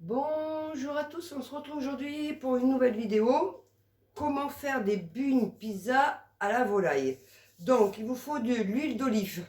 Bonjour à tous, on se retrouve aujourd'hui pour une nouvelle vidéo. Comment faire des buns pizza à la volaille. Donc il vous faut de l'huile d'olive.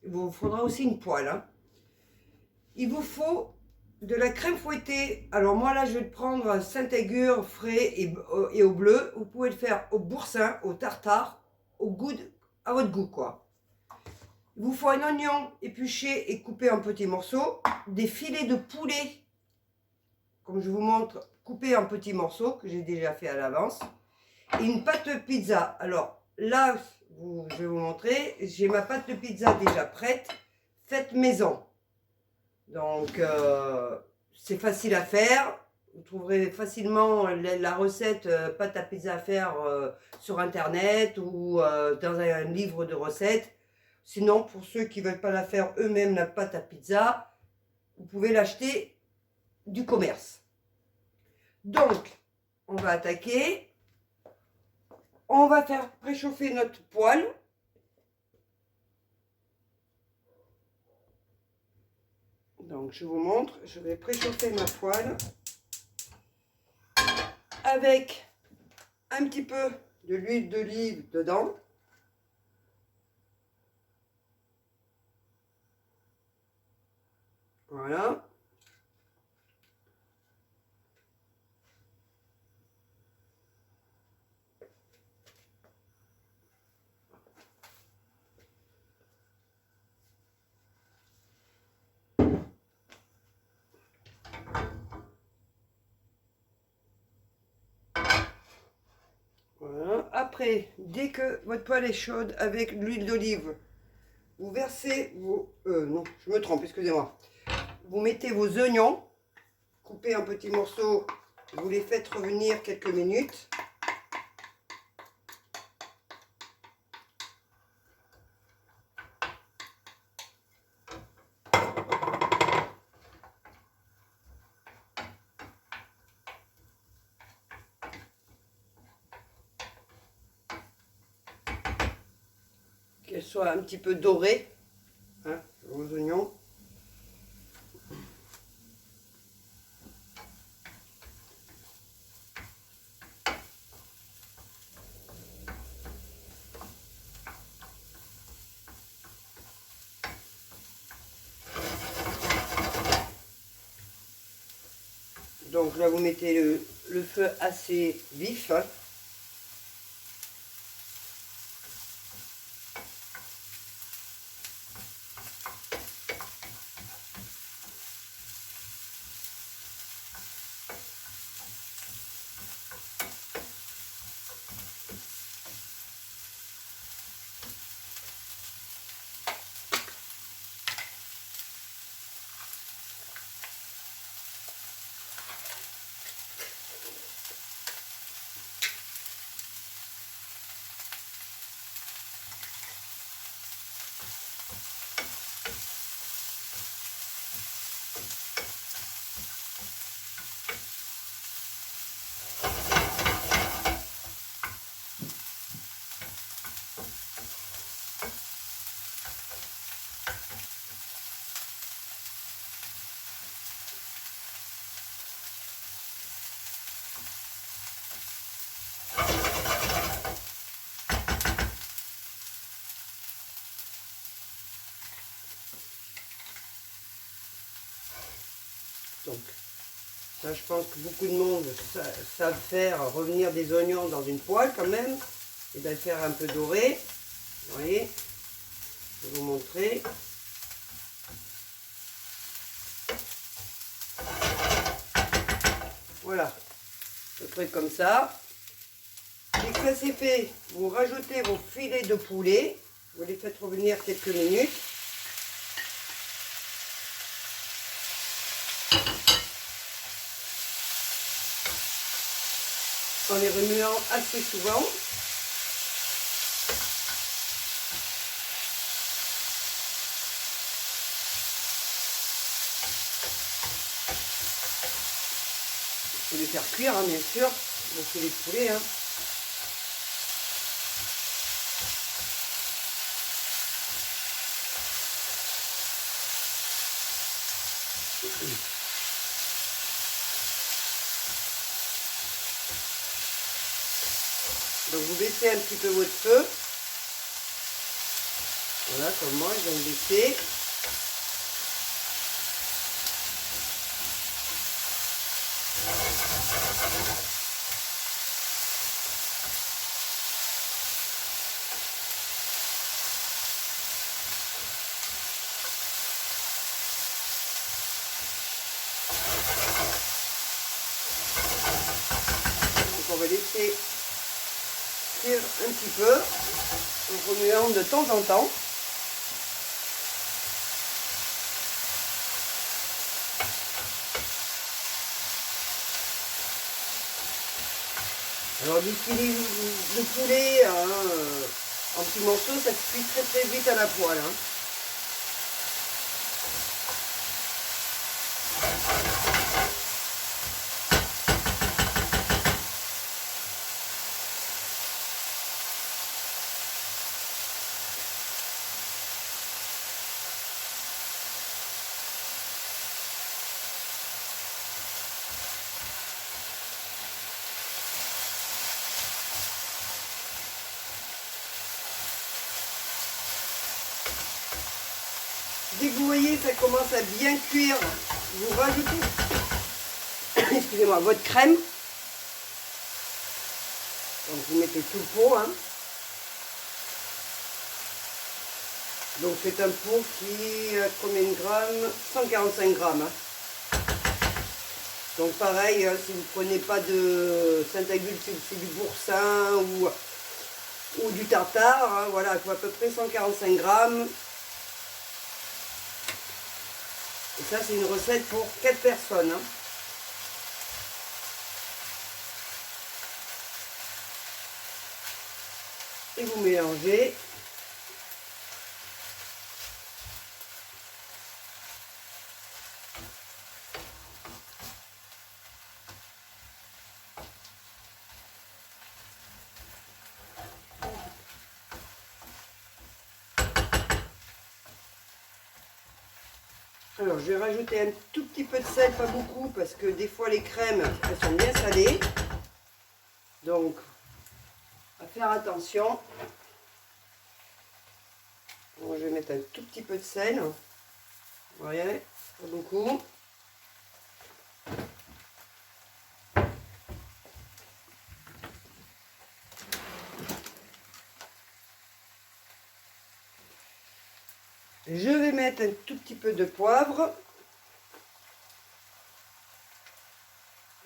Il vous faudra aussi une poêle. Il vous faut de la crème fouettée. Alors moi là je vais prendre Saint-Agur frais et au bleu. Vous pouvez le faire au boursin, au tartare, au goût à votre goût quoi. Il vous faut un oignon épluché et coupé en petits morceaux. Des filets de poulet, comme je vous montre, coupé en petits morceaux que j'ai déjà fait à l'avance, et une pâte de pizza. Alors là, je vais vous montrer, j'ai ma pâte de pizza déjà prête, faite maison. Donc c'est facile à faire. Vous trouverez facilement la recette pâte à pizza à faire sur internet ou dans un livre de recettes. Sinon, pour ceux qui ne veulent pas la faire eux-mêmes, la pâte à pizza, vous pouvez l'acheter du commerce. Donc, on va attaquer. On va faire préchauffer notre poêle. Donc, je vous montre. Je vais préchauffer ma poêle avec un petit peu de l'huile d'olive dedans. Voilà. Voilà. Après, dès que votre poêle est chaude avec l'huile d'olive, vous versez vos... non, je me trompe, excusez-moi. Vous mettez vos oignons, coupés en petits morceaux, vous les faites revenir quelques minutes. Qu'elles soient un petit peu dorées, hein, vos oignons. Donc là, vous mettez le feu assez vif. Hein. Donc, ça, je pense que beaucoup de monde savent faire revenir des oignons dans une poêle quand même, et de les faire un peu doré. Vous voyez, je vais vous montrer. Voilà, à peu près comme ça. Dès que ça c'est fait, vous rajoutez vos filets de poulet, vous les faites revenir quelques minutes. En les remuant assez souvent. Il faut les faire cuire, hein, bien sûr, vos filets de poulet. Hein. Donc vous baissez un petit peu votre feu. Voilà, comme moi, je viens de baisser. Donc on va laisser cuire un petit peu, en remuant de temps en temps. Alors d'utiliser le poulet en petits morceaux, ça se cuit très vite à la poêle. Dès que vous voyez ça commence à bien cuire, vous rajoutez excusez-moi, votre crème. Donc vous mettez tout le pot. Donc c'est un pot qui a combien de grammes? 145 grammes. Donc pareil, si vous ne prenez pas de Saint-Aigul, c'est du boursin ou du tartare, voilà, il faut à peu près 145 grammes. Et ça, c'est une recette pour 4 personnes. Et vous mélangez. Alors, je vais rajouter un tout petit peu de sel, pas beaucoup, parce que des fois les crèmes, elles sont bien salées. Donc, à faire attention. Bon, je vais mettre un tout petit peu de sel. Vous voyez, pas beaucoup. Je vais mettre un tout petit peu de poivre.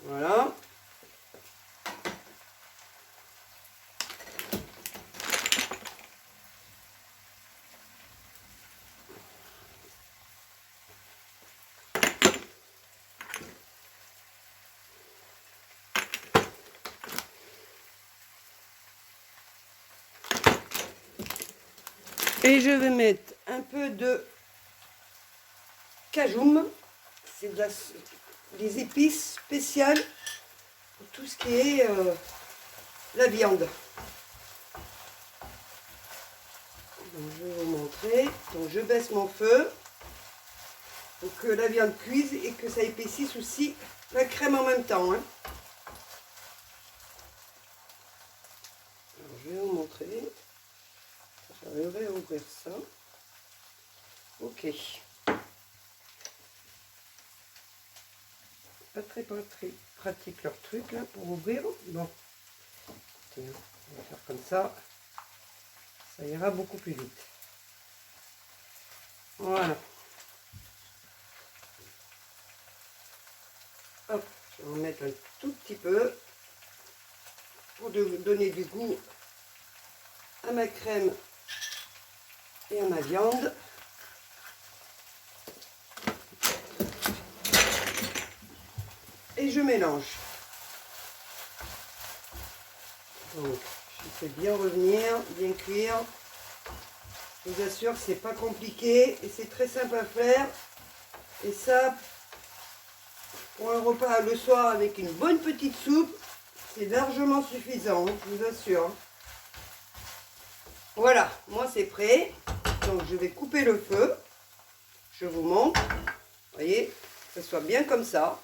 Voilà. Et je vais mettre un peu de cajoum. C'est des épices spéciales pour tout ce qui est la viande. Donc, je vais vous montrer. Donc je baisse mon feu pour que la viande cuise et que ça épaississe aussi la crème en même temps. Alors, je vais vous montrer. Je vais réouvrir ça. Ok. Pas très pratique leur truc là pour ouvrir. Bon. Écoutez, on va faire comme ça. Ça ira beaucoup plus vite. Voilà. Hop, je vais en mettre un tout petit peu pour donner du goût à ma crème et à ma viande. Et je mélange. Donc, je fais bien revenir, bien cuire. Je vous assure que c'est pas compliqué et c'est très simple à faire. Et ça, pour un repas le soir avec une bonne petite soupe, c'est largement suffisant, je vous assure. Voilà, moi c'est prêt. Donc je vais couper le feu. Je vous montre. Vous voyez, que ce soit bien comme ça.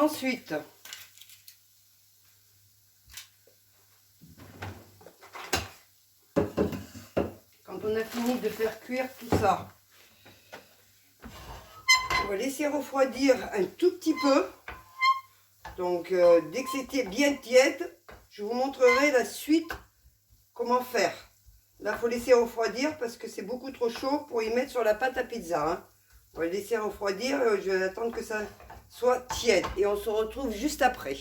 Ensuite, quand on a fini de faire cuire tout ça, on va laisser refroidir un tout petit peu. Donc, dès que c'était bien tiède, je vous montrerai la suite, comment faire. Là, il faut laisser refroidir parce que c'est beaucoup trop chaud pour y mettre sur la pâte à pizza. Hein. On va laisser refroidir, je vais attendre que ça soit tiède. Et on se retrouve juste après.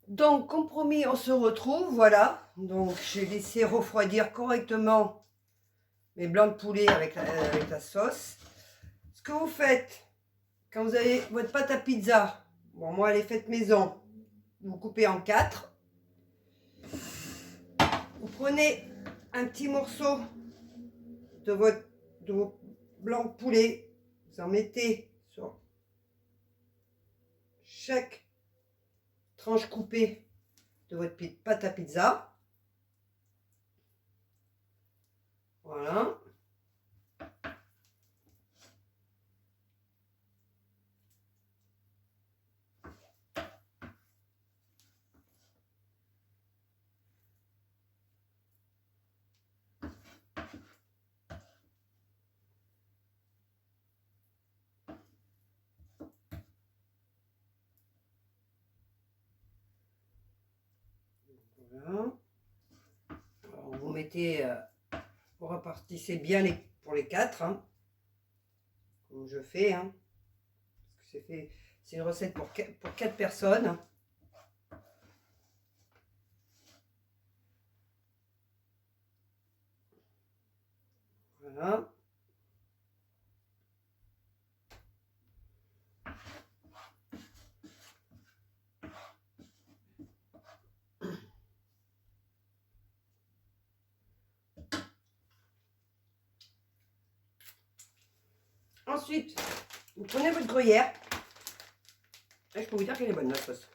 Donc, comme promis, on se retrouve, voilà. Donc, j'ai laissé refroidir correctement mes blancs de poulet avec la sauce. Ce que vous faites, quand vous avez votre pâte à pizza, bon, moi, elle est faite maison, vous coupez en 4. Vous prenez un petit morceau de vos blancs de poulet, vous en mettez sur chaque tranche coupée de votre pâte à pizza. Voilà. Voilà. Alors, vous mettez, vous repartissez bien pour les 4, hein, comme je fais, hein, parce que c'est une recette pour 4 personnes. Voilà. Ensuite, vous prenez votre gruyère. Et je peux vous dire qu'elle est bonne, la sauce.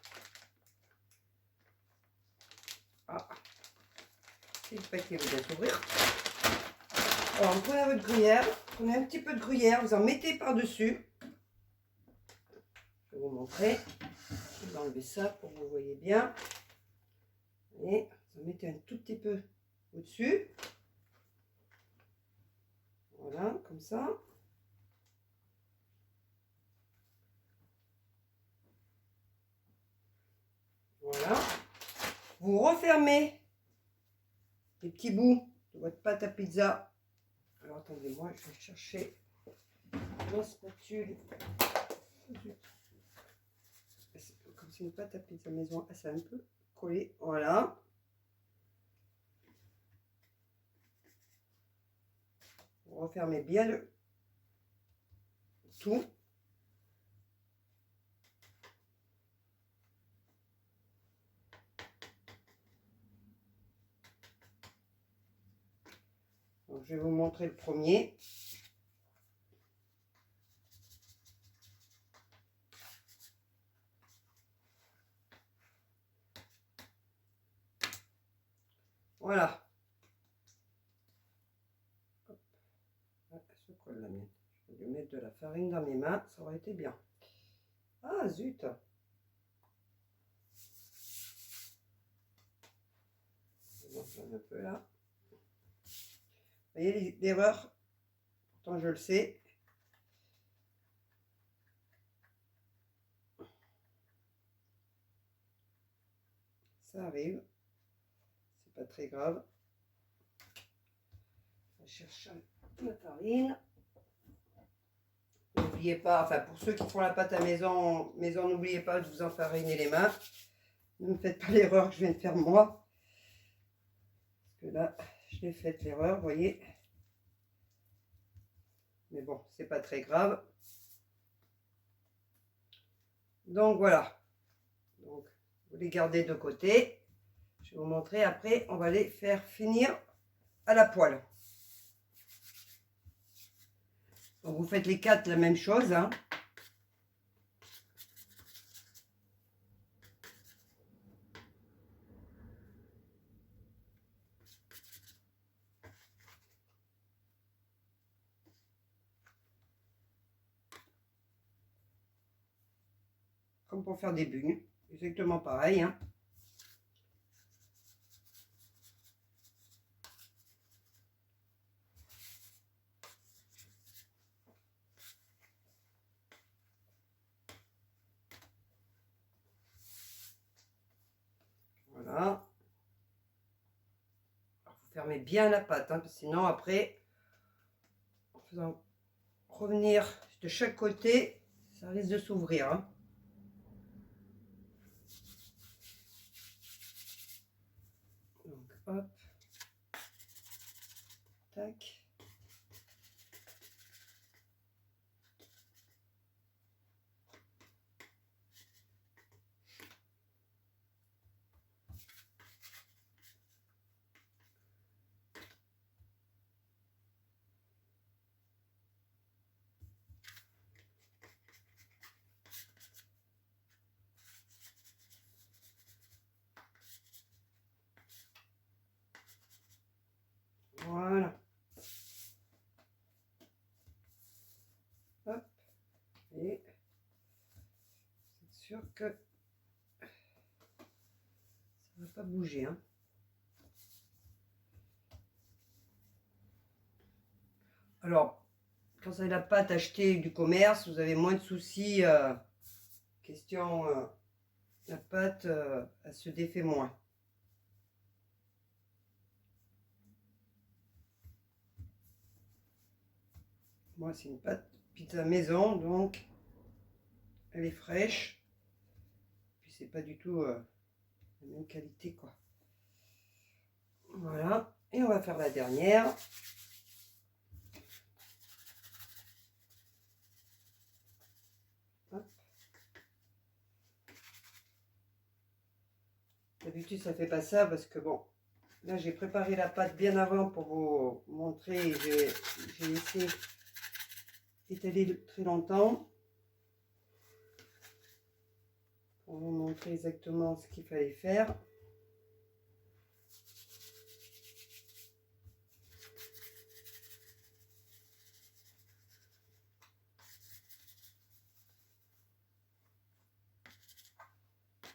Ah, c'est le paquet vous allez s'ouvrir. Alors, vous prenez votre gruyère, prenez un petit peu de gruyère, vous en mettez par-dessus. Je vais vous montrer. Je vais enlever ça pour que vous voyez bien. Et vous en mettez un tout petit peu au-dessus. Voilà, comme ça. Voilà. Vous refermez les petits bouts de votre pâte à pizza. Alors attendez-moi, je vais chercher ma spatule. Comme c'est une pâte à pizza maison, c'est un peu collé. Voilà. Vous refermez bien le tout. Donc, je vais vous montrer le premier. Voilà. Hop. Ah, elle se colle la mienne. Je vais lui mettre de la farine dans mes mains, ça aurait été bien. Ah zut! Je m'enflamme un peu là. Vous voyez l'erreur? Pourtant je le sais. Ça arrive. C'est pas très grave. Je cherche la farine. N'oubliez pas, enfin pour ceux qui font la pâte à maison, n'oubliez pas de vous enfariner les mains. Ne me faites pas l'erreur que je viens de faire moi. Parce que là, je l'ai faite l'erreur, vous voyez. Mais bon, c'est pas très grave. Donc voilà. Donc, vous les gardez de côté. Je vais vous montrer après, on va les faire finir à la poêle. Donc vous faites les 4 la même chose, hein. comme pour faire des bugnes. Exactement pareil, hein. Voilà. Alors, vous fermez bien la pâte, hein, parce que sinon après, en faisant revenir de chaque côté, ça risque de s'ouvrir, hein. Donc hop, tac. Voilà. Hop. Et c'est sûr que ça ne va pas bouger, hein. Alors, quand c'est la pâte achetée du commerce, vous avez moins de soucis. Question, la pâte, elle se défait moins. Moi, c'est une pâte pizza maison, donc elle est fraîche. Puis c'est pas du tout la même qualité, quoi. Voilà. Et on va faire la dernière. D'habitude, ça fait pas ça parce que bon, là j'ai préparé la pâte bien avant pour vous montrer. J'ai laissé étaler très longtemps pour vous montrer exactement ce qu'il fallait faire.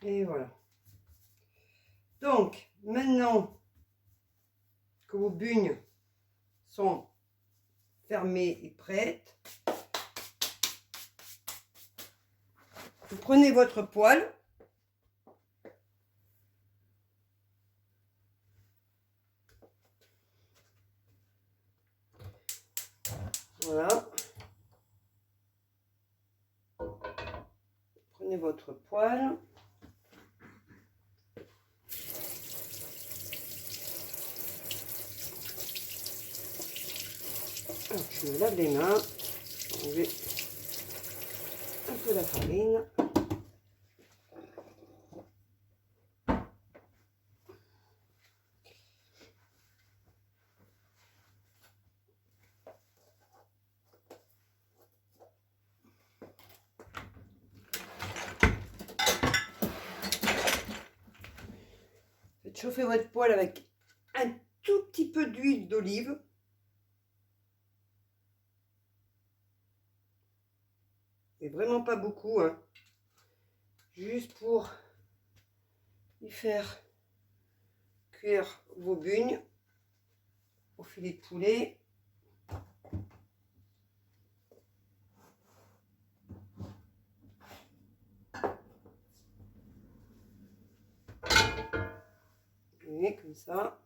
Et voilà. Donc, maintenant que vos bugnes sont fermées et prêtes, vous prenez votre poêle. Voilà. Prenez votre poêle. Alors, je me lave les mains. Enlever un peu la farine. Faites chauffer votre poêle avec un tout petit peu d'huile d'olive. Et vraiment pas beaucoup, hein. Juste pour y faire cuire vos bugnes au filet de poulet. Et comme ça.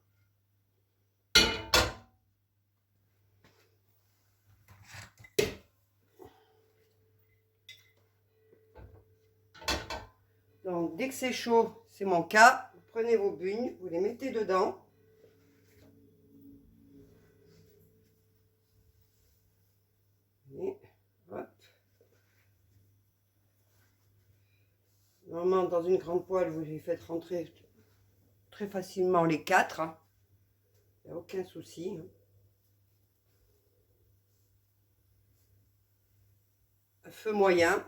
Donc dès que c'est chaud, c'est mon cas, vous prenez vos bugnes, vous les mettez dedans. Et hop. Normalement, dans une grande poêle, vous les faites rentrer très facilement les 4. Il n'y a aucun souci. Feu moyen.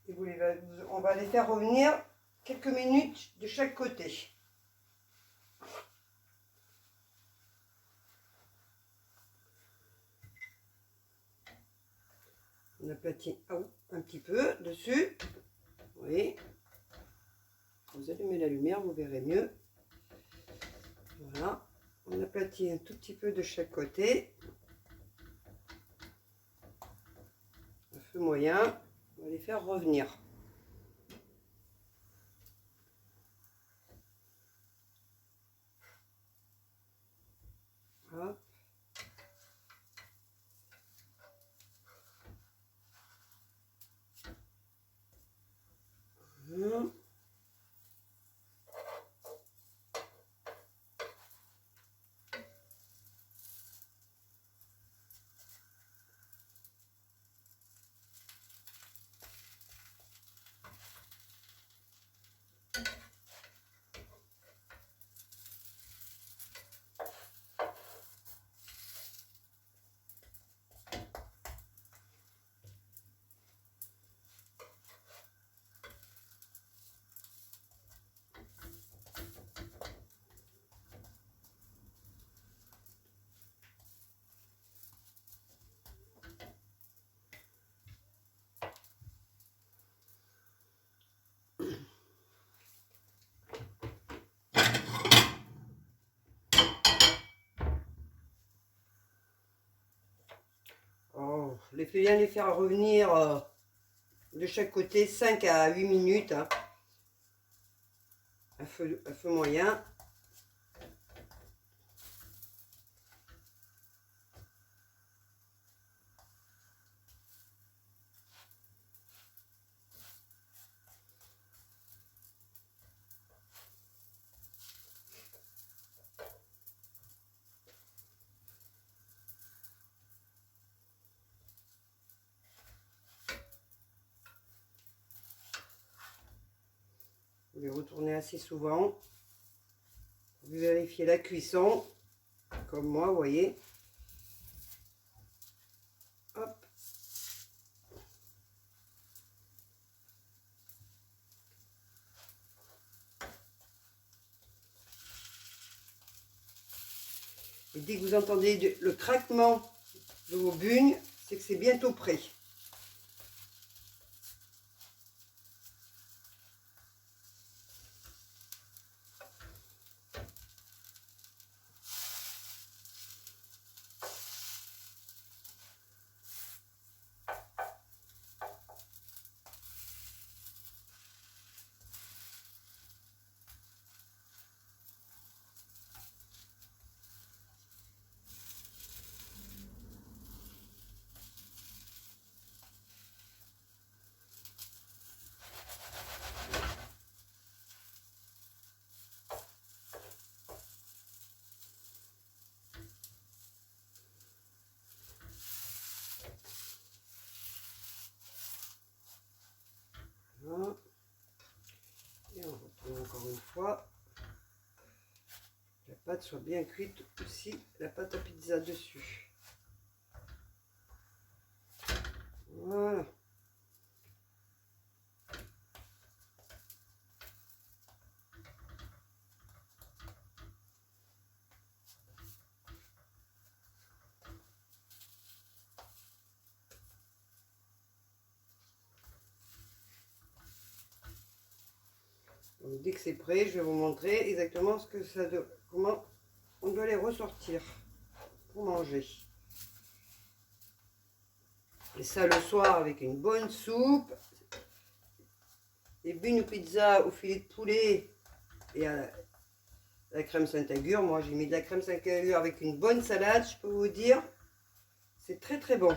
Et on va les faire revenir quelques minutes de chaque côté. On aplatit un petit peu dessus. Oui. Vous allumez la lumière, vous verrez mieux. Voilà. On aplatit un tout petit peu de chaque côté. À feu moyen. On va les faire revenir. Hop. Voilà. Oh, bien les faire revenir de chaque côté 5 à 8 minutes. Hein, à feu moyen. Vous les retournez assez souvent. Vous vérifiez la cuisson, comme moi, vous voyez. Hop. Et dès que vous entendez le craquement de vos bugnes, c'est que c'est bientôt prêt. Voilà. Et on retourne encore une fois. La pâte soit bien cuite aussi, la pâte à pizza dessus. Voilà. Donc, dès que c'est prêt, je vais vous montrer exactement ce que ça comment on doit les ressortir pour manger. Et ça le soir avec une bonne soupe, des bugnes pizza au filet de poulet et à la crème Saint-Agur. Moi j'ai mis de la crème Saint-Agur avec une bonne salade, je peux vous dire, c'est très très bon.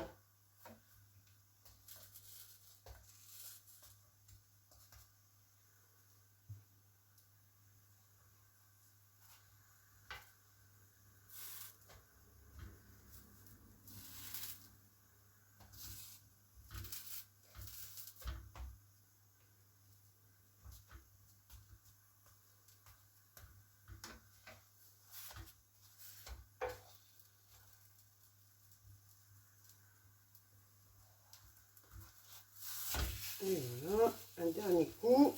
Et voilà, un dernier coup.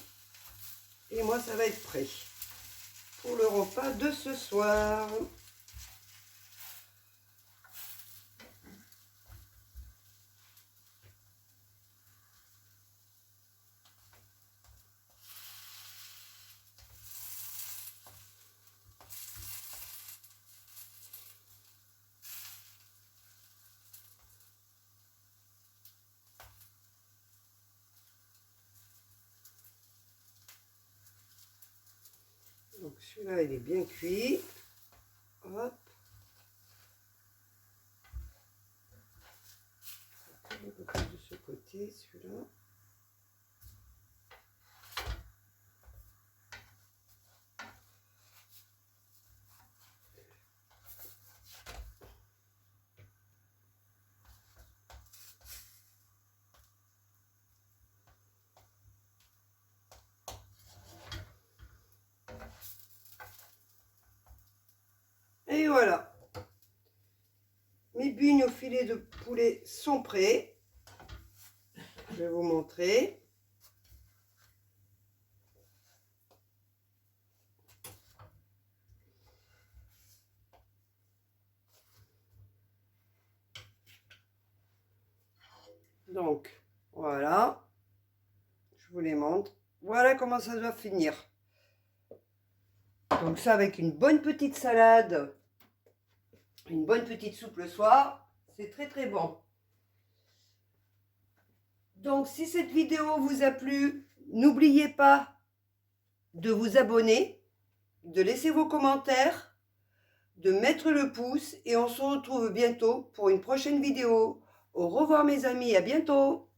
Et moi, ça va être prêt pour le repas de ce soir. Donc celui-là, il est bien cuit. Hop. Un peu plus de ce côté, celui-là. Et voilà, mes bugnes au filet de poulet sont prêts. Je vais vous montrer. Donc, voilà, je vous les montre. Voilà comment ça doit finir. Donc ça, avec une bonne petite salade, une bonne petite soupe le soir, c'est très très bon. Donc si cette vidéo vous a plu, n'oubliez pas de vous abonner, de laisser vos commentaires, de mettre le pouce et on se retrouve bientôt pour une prochaine vidéo. Au revoir mes amis, à bientôt.